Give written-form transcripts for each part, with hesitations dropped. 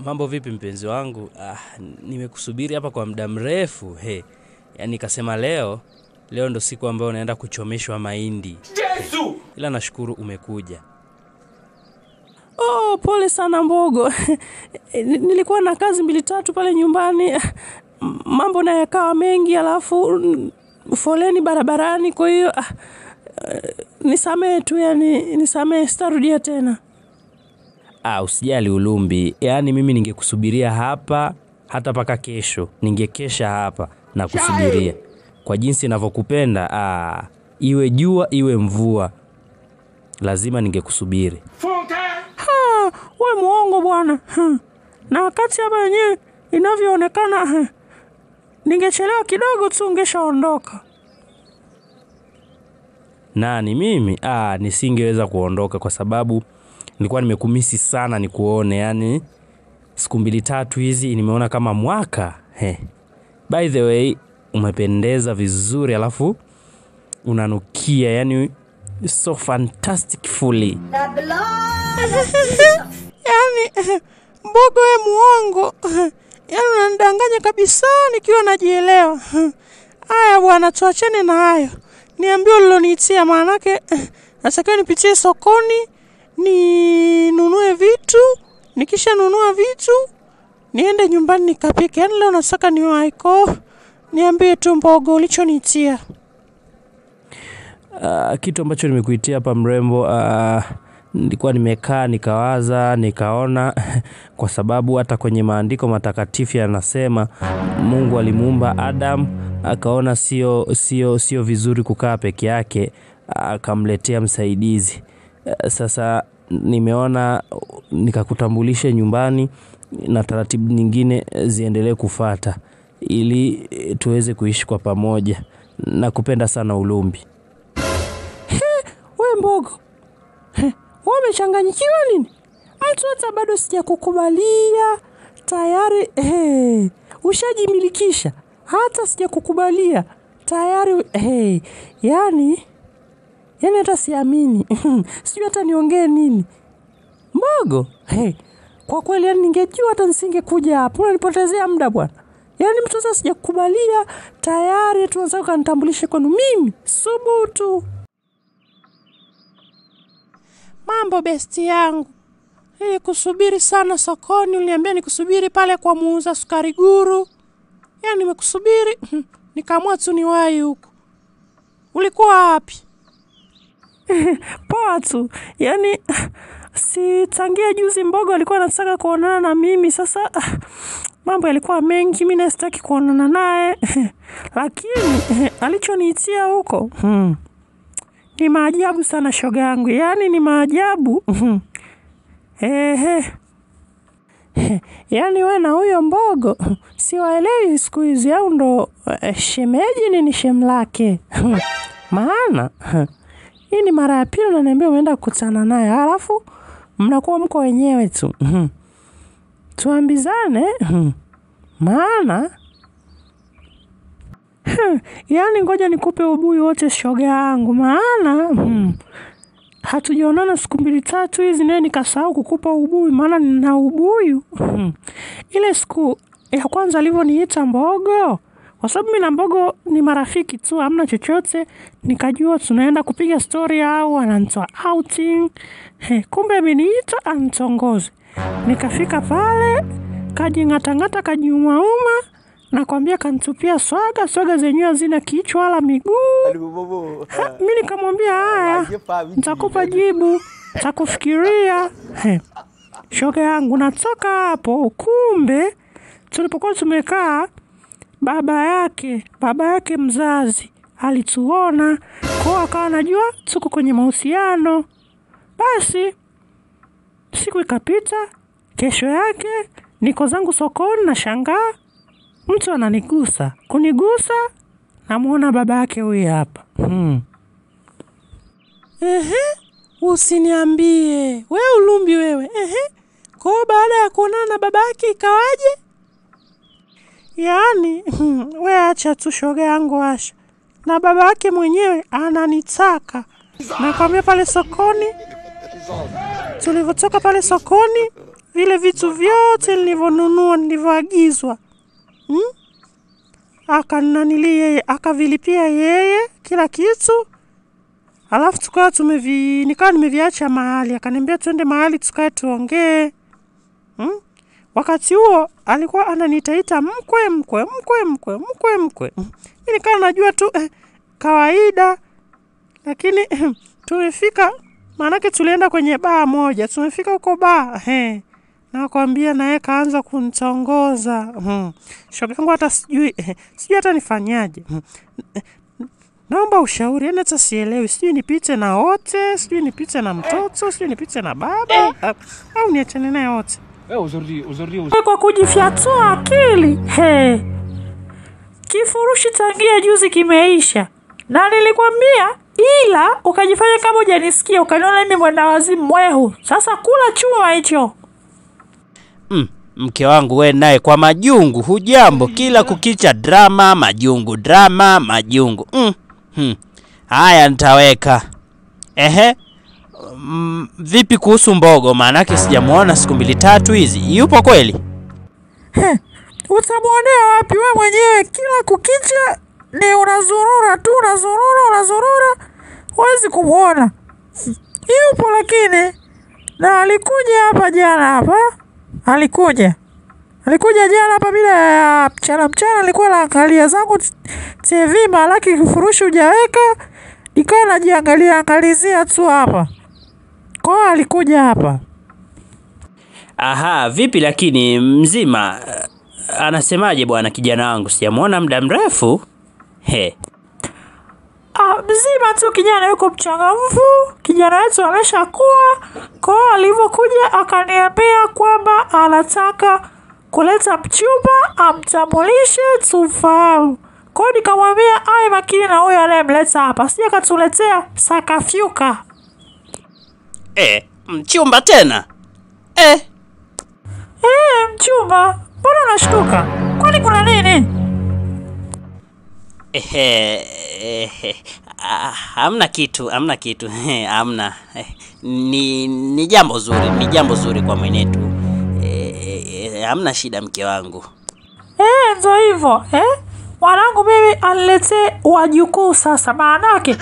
Mambo vipi mpenzi wangu? Nimekusubiri hapa kwa muda mrefu. Yaani nikasema leo ndo siku ambayo naenda kuchomeshwa mahindi. Yesu! Ila nashukuru umekuja. Pole sana Mbogo. Nilikuwa na kazi 2-3 pale nyumbani. Mambo na yakawa mengi, alafu foleni barabarani, kwa hiyo nisamehe tu, yani nisamehe, sitarudia tena. Usijali Ulumbi. Yaani mimi ningekusubiria hapa hata paka kesho. Ningekesha hapa na kusubiria. Kwa jinsi ninavyokupenda, iwe jua iwe mvua, lazima ningekusubiri. Wewe muongo bwana. Na wakati hapa yenyewe inavyoonekana ningechelewa kidogo tu ungeshaondoka. Nani mimi? Nisingeweza kuondoka kwa sababu nilikuwa nimekumisi sana nikuone. Yani siku 2-3 hizi nimeona kama mwaka. By the way, umependeza vizuri, alafu unanukia, yani so fantastically. Yani Mbogo wewe muongo. Yani unanidanganya kabisa nikiwa najielewa. Haya bwana, tuachane na hayo. Niambie uliloniitia, maanake natakiwa nipitie sokoni ninunue vitu. Nikisha nunua vitu niende nyumbani nikapike. Yani leo nataka niwaiko. Niambie tu Mbogo ulichoniitia. Kitu ambacho nimekuitia hapa mrembo, nilikuwa nimekaa nikawaza nikaona kwa sababu hata kwenye maandiko matakatifu yanasema Mungu alimuumba Adam, akaona sio vizuri kukaa peke yake, akamletea msaidizi. Sasa nimeona nikakutambulishe nyumbani na taratibu nyingine ziendelee kufuata ili tuweze kuishi kwa pamoja. Nakupenda sana Ulumbi. Wewe Mbogo, wewe umechanganyikiwa nini? Mtu hata bado sijakukubalia tayari ushajimilikisha. Hata sijakukubalia tayari yani hata siamini. Sijui hata niongee nini. Mbogo, kwa kweli yani ningejua hata nisingekuja hapa. Unanipotezea muda bwana. Yani mtu sasa sijakukubalia tayari tuanze kunitambulisha kwenu mimi. Subutu. Mambo besti yangu. Kusubiri sana sokoni, uliniambia nikusubiri pale kwa muuza sukari guru. Yani nimekusubiri, nikaamua tu niwahi huko. Ulikuwa wapi? Poa tu. Yani si tangia juzi Mbogo alikuwa anataka kuonana na mimi. Sasa mambo yalikuwa mengi, mimi nasitaki kuonana naye. Lakini alichoniitia huko ni maajabu sana shoga yangu. Yani ni maajabu. Yani wewe na huyo Mbogo siwaelewi siku hizi, au ndo shemeji ni shemlake? Maana hii ni mara ya pili unaniambia umeenda kukutana naye, alafu mnakuwa mko wenyewe tu. Tuambizane. Maana yani ngoja nikupe ubuyu wote shoga yangu, maana hatujaonana siku 2-3 hizi, naye nikasahau kukupa ubuyu, maana nina ubuyu. Ile siku ya kwanza alivyoniita Mbogo, kwa sababu mimi na Mbogo ni marafiki tu, hamna chochote, nikajua tunaenda kupiga story au ananitoa outing. Kumbe ameniita anitongoze. Nikafika pale, kajingata kajiumauma, nakwambia kanitupia swaga zenyewe zina kichwa wala miguu. Mimi nikamwambia haya, nitakupa jibu, nitakufikiria. Shoga yangu, natoka hapo, kumbe tulipokuwa tumekaa baba yake mzazi alituona, kwa akawa anajua tuko kwenye mahusiano. Basi siku ikapita, kesho yake niko zangu sokoni na shangaa mtu ananigusa. Kunigusa namuona baba yake huyu hapa. Usiniambie. Wewe Ulumbi wewe. Kwa baada ya kuonana na baba yake ikawaje? Yani wewe acha tu shoga yangu Asha. Na baba yake mwenyewe ananitaka. Nakwambia pale sokoni. Tulivyotoka pale sokoni vile vitu vyote nilivyonunua, nilivyoagizwa. Yeye akavilipia yeye kila kitu. Alafu tukawa nikawa nimeviacha mahali. Akaniambia twende mahali tukae tuongee. Wakati huo alikuwa ananiita mkwe. Mimi nikawa najua tu kawaida. Lakini tumefika, maanake tulienda kwenye baa moja. Tumefika huko baa. Na akwambia naye kaanza kunitongoza. Shoga yangu hata sijui hata nifanyaje. Naomba ushauri, hata sielewi. Sijui nipite na wote, sijui nipite na mtoto, sijui nipite na baba, au niachane naye wote. Kwa kujifyatua akili. Kifurushi tangia juzi kimeisha. Na nilikwambia, ila ukajifanya kama hujanisikia, ukaniona mimi mwenda wazimu mwehu. Sasa kula chuma hicho. Mke wangu wewe naye kwa majungu hujambo, kila kukicha majungu. Haya nitaweka. Vipi kuhusu Mbogo? Maanake sijamuona siku 2-3 hizi. Yupo kweli? Utamuonea wapi wewe mwenyewe? Kila kukicha ni unazurura tu, unazurura. Huwezi kumuona. Yupo lakini. Na alikuja hapa jana hapa. Alikuja jana hapa bila ya mchana alikuwa anaangalia zangu TV, malaki kifurushi hujaweka. Nikawa najiangalizia tu hapa. Kwa alikuja hapa. Aha, vipi lakini mzima? Anasemaje bwana kijana wangu? Sijamuona muda mrefu. Mzima tu kijana, yuko mchangamfu. Kijana wetu ameshakuwa. Kwa alivyokuja akaniambia kwamba anataka kuleta mchumba amtambulishe tumfahamu. Kwa nikamwambia awe makini na huyo anayemleta hapa, sije katuletea sakafyuka. Mchumba tena? Mchumba. Mbona unashtuka? Kwani kuna nini? Hamna kitu. Hamna. Ni jambo zuri kwa mwenetu. Hamna shida mke wangu. Ndio hivyo. Mwanangu mimi aniletee wajukuu sasa, maanake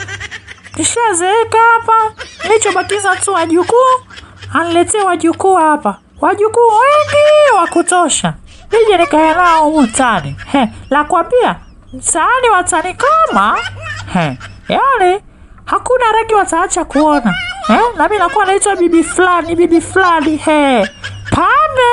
nishazeeka hapa. Nilichobakiza tu wajukuu. Aniletee wajukuu hapa. Wajukuu wengi wa kutosha. Nije nikae nao mtaani. La kwambia mtaani watani kama yaani hakuna rangi wataacha kuona. Na mimi nakuwa naitwa bibi fulani. Pambe.